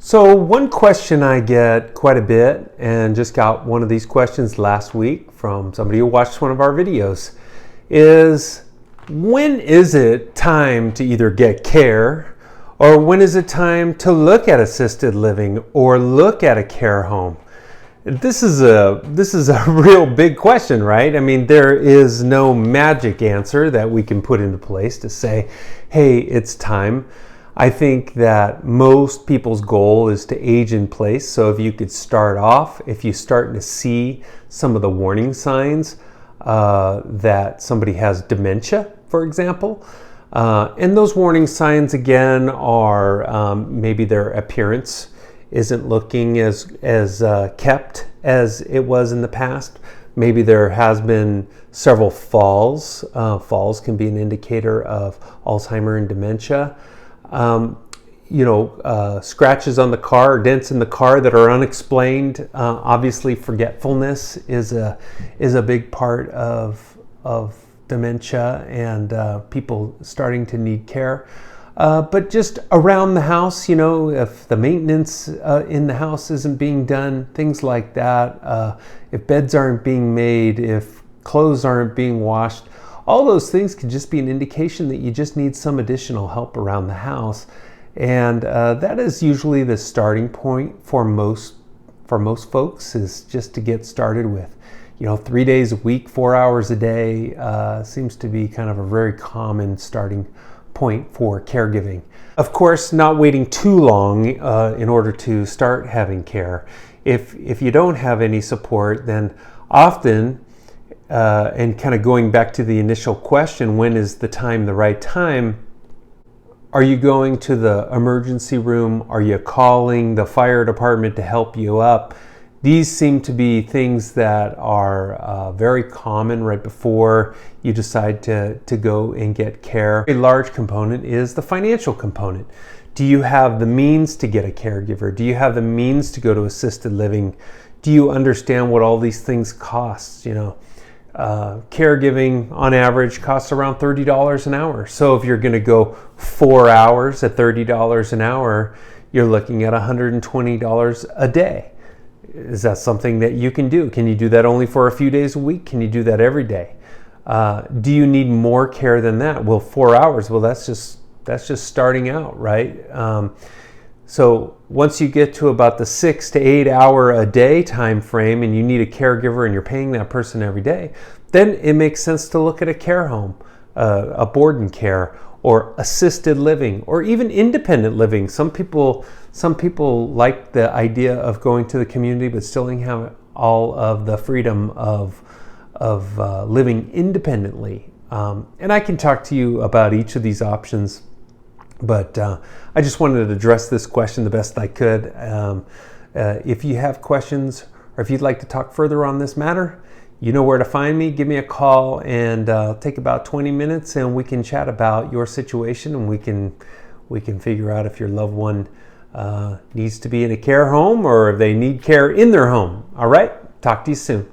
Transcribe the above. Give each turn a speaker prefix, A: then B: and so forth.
A: So one question I get quite a bit, and just got one of these questions last week from somebody who watched one of our videos, is when is it time to either get care, or when is it time to look at assisted living or look at a care home? This is a real big question, right? I mean, there is no magic answer that we can put into place to say, hey, it's time. I think that most people's goal is to age in place. So if you could start off, if you're starting to see some of the warning signs that somebody has dementia, for example, and those warning signs again are maybe their appearance isn't looking as kept as it was in the past. Maybe there has been several falls. Falls can be an indicator of Alzheimer's and dementia. Scratches on the car, or dents in the car that are unexplained. Obviously, forgetfulness is a big part of dementia and people starting to need care. But just around the house, if the maintenance in the house isn't being done, things like that, if beds aren't being made, if clothes aren't being washed, all those things could just be an indication that you just need some additional help around the house. And that is usually the starting point for most folks, is just to get started with. 3 days a week, 4 hours a day seems to be kind of a very common starting point for caregiving. Of course, not waiting too long in order to start having care. If you don't have any support, then often, and kind of going back to the initial question, when is the right time? Are you going to the emergency room? Are you calling the fire department to help you up? These seem to be things that are very common right before you decide to go and get care. A large component is the financial component. Do you have the means to get a caregiver? Do you have the means to go to assisted living? Do you understand what all these things cost? Caregiving on average costs around $30 an hour. So if you're going to go 4 hours at $30 an hour, you're looking at $120 a day. Is that something that you can do? Can you do that only for a few days a week? Can you do that every day? Do you need more care than that? Well, 4 hours, well, that's just starting out, right? So once you get to about the 6 to 8 hour a day time frame and you need a caregiver and you're paying that person every day, then it makes sense to look at a care home, a board and care, or assisted living, or even independent living. Some people like the idea of going to the community but still have all of the freedom of living independently. And I can talk to you about each of these options, but I just wanted to address this question the best I could. If you have questions, or if you'd like to talk further on this matter, you know where to find me. Give me a call, and take about 20 minutes, and we can chat about your situation, and we can figure out if your loved one needs to be in a care home or if they need care in their home. All right? Talk to you soon.